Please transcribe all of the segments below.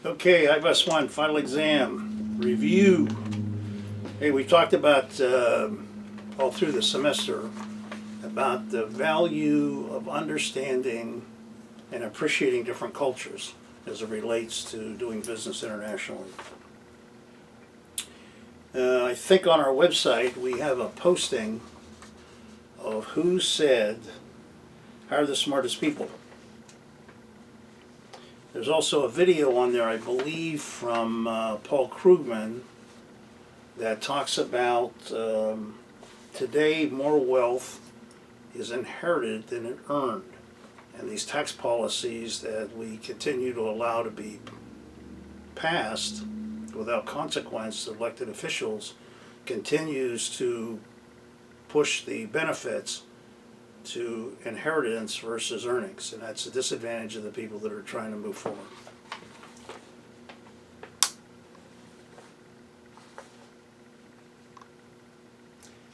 Okay, IBUS 1, final exam, review. Hey, we talked about all through the semester about the value of understanding and appreciating different cultures as it relates to doing business internationally. I think on our website we have a posting of who said, hire the smartest people. There's also a video on there, I believe, from Paul Krugman that talks about today more wealth is inherited than it earned. And these tax policies that we continue to allow to be passed without consequence to elected officials continues to push the benefits to inheritance versus earnings, and that's a disadvantage of the people that are trying to move forward.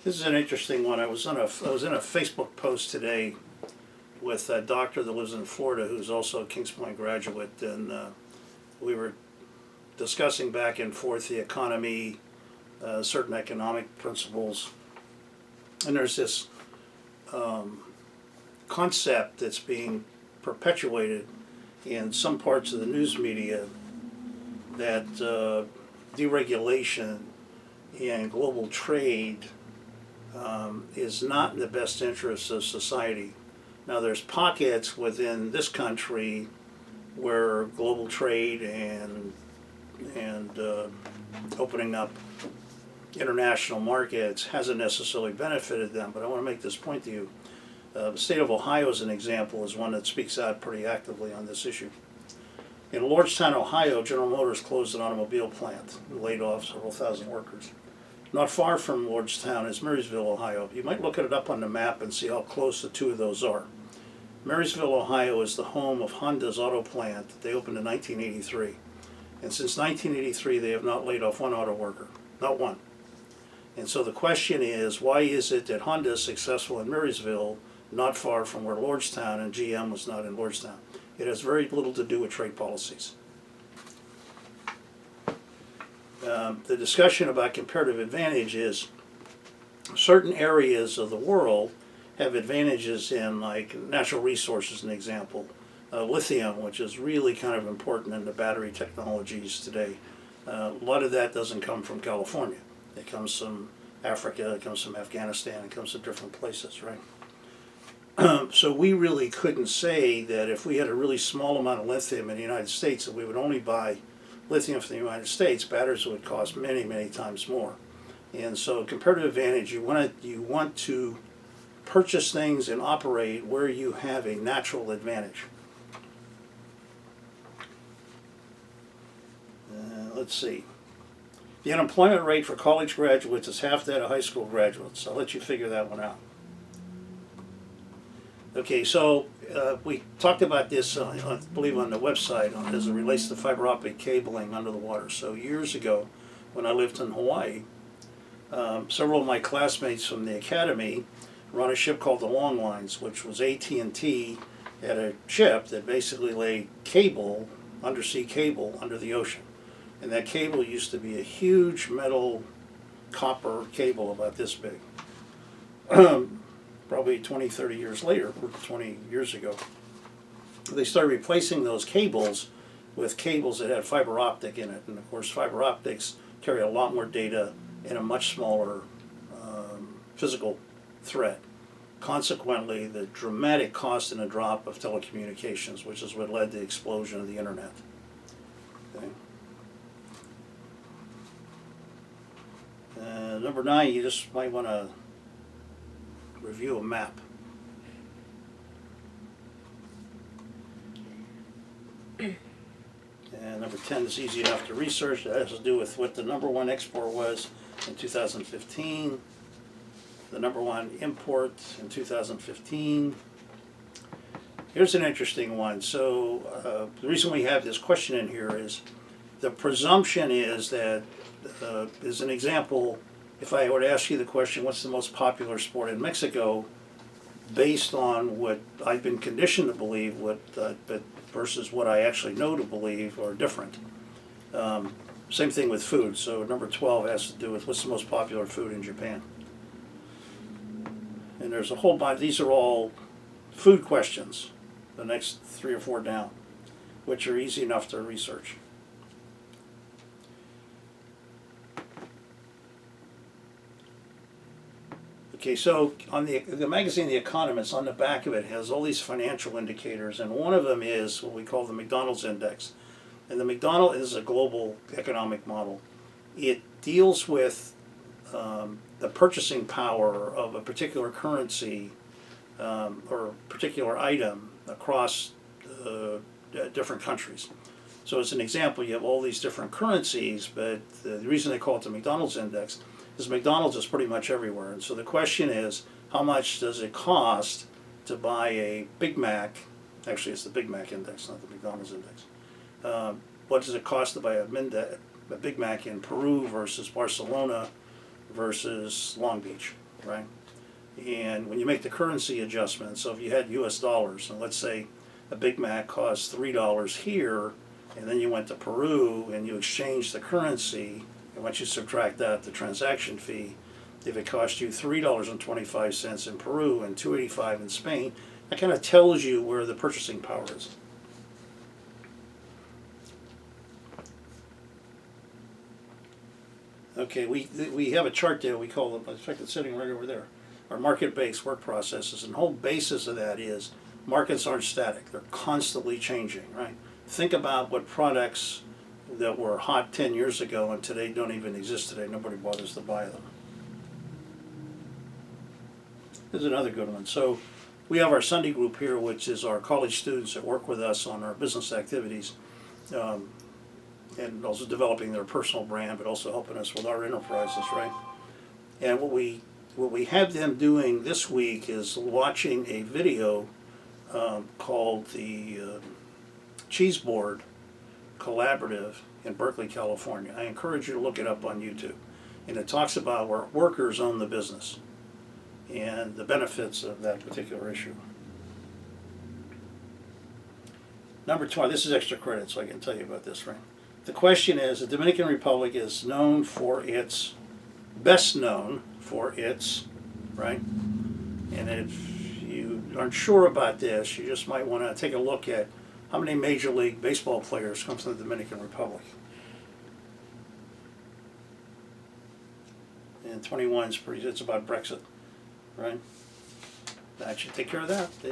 This is an interesting one. I was in a Facebook post today with a doctor that lives in Florida who's also a Kings Point graduate, and we were discussing back and forth the economy, certain economic principles, and there's this concept that's being perpetuated in some parts of the news media that deregulation and global trade is not in the best interests of society. Now there's pockets within this country where global trade and opening up international markets hasn't necessarily benefited them, but I want to make this point to you. The state of Ohio, as an example, is one that speaks out pretty actively on this issue. In Lordstown, Ohio, General Motors closed an automobile plant and laid off several thousand workers. Not far from Lordstown is Marysville, Ohio. You might look it up on the map and see how close the two of those are. Marysville, Ohio is the home of Honda's auto plant. They opened in 1983. And since 1983, they have not laid off one auto worker, not one. And so the question is, why is it that Honda is successful in Marysville, not far from where Lordstown, and GM was not in Lordstown? It has very little to do with trade policies. The discussion about comparative advantage is certain areas of the world have advantages in, like, natural resources, an example. Lithium, which is really kind of important in the battery technologies today. A lot of that doesn't come from California. It comes from Africa, it comes from Afghanistan, it comes from different places, right? So we really couldn't say that if we had a really small amount of lithium in the United States that we would only buy lithium from the United States. Batteries would cost many, many times more. And so comparative advantage, you want to purchase things and operate where you have a natural advantage. Let's see. The unemployment rate for college graduates is half that of high school graduates. I'll let you figure that one out. Okay, so we talked about this, I believe, on the website as it relates to fiber optic cabling under the water. So years ago, when I lived in Hawaii, several of my classmates from the academy were on a ship called the Long Lines, which was AT&T had a ship that basically laid cable, undersea cable, under the ocean. And that cable used to be a huge metal copper cable about this big. Probably 20, 30 years later, or 20 years ago, they started replacing those cables with cables that had fiber optic in it. And of course, fiber optics carry a lot more data in a much smaller physical thread. Consequently, the dramatic cost and a drop of telecommunications, which is what led to the explosion of the internet. Okay. Number 9, you just might want to review a map. And number 10 is easy enough to research. That has to do with what the number one export was in 2015, the number one import in 2015. Here's an interesting one. So the reason we have this question in here is the presumption is that, as an example, if I were to ask you the question, what's the most popular sport in Mexico, based on what I've been conditioned to believe, but versus what I actually know to believe are different. Same thing with food. So number 12 has to do with what's the most popular food in Japan. And there's a whole bunch, these are all food questions, the next 3 or 4 down, which are easy enough to research. Okay, so on the magazine The Economist, on the back of it has all these financial indicators, and one of them is what we call the McDonald's Index. And the McDonald's is a global economic model. It deals with the purchasing power of a particular currency or particular item across different countries. So as an example, you have all these different currencies, but the reason they call it the McDonald's Index is McDonald's is pretty much everywhere. And so the question is, how much does it cost to buy a Big Mac? Actually, it's the Big Mac Index, not the McDonald's Index. What does it cost to buy a Big Mac in Peru versus Barcelona versus Long Beach, right? And when you make the currency adjustment, so if you had US dollars, and let's say a Big Mac costs $3 here, and then you went to Peru and you exchanged the currency, and once you subtract that, the transaction fee, if it cost you $3.25 in Peru and $2.85 in Spain, that kind of tells you where the purchasing power is. Okay, we have a chart there we call it, in fact it's sitting right over there, our market-based work processes, and the whole basis of that is markets aren't static, they're constantly changing, right? Think about what products that were hot 10 years ago and today don't even exist today, nobody bothers to buy them. Here's another good one. So we have our Sunday group here, which is our college students that work with us on our business activities. And also developing their personal brand, but also helping us with our enterprises, right? And what we have them doing this week is watching a video called the Cheese Board Collaborative in Berkeley, California. I encourage you to look it up on YouTube. And it talks about where workers own the business and the benefits of that particular issue. Number 20, this is extra credit, so I can tell you about this, right? The question is, the Dominican Republic is known for its, best known for its, right? And if you aren't sure about this, you just might want to take a look at how many Major League Baseball players come from the Dominican Republic. And 21 is pretty, it's about Brexit, right? That should take care of that. There you go.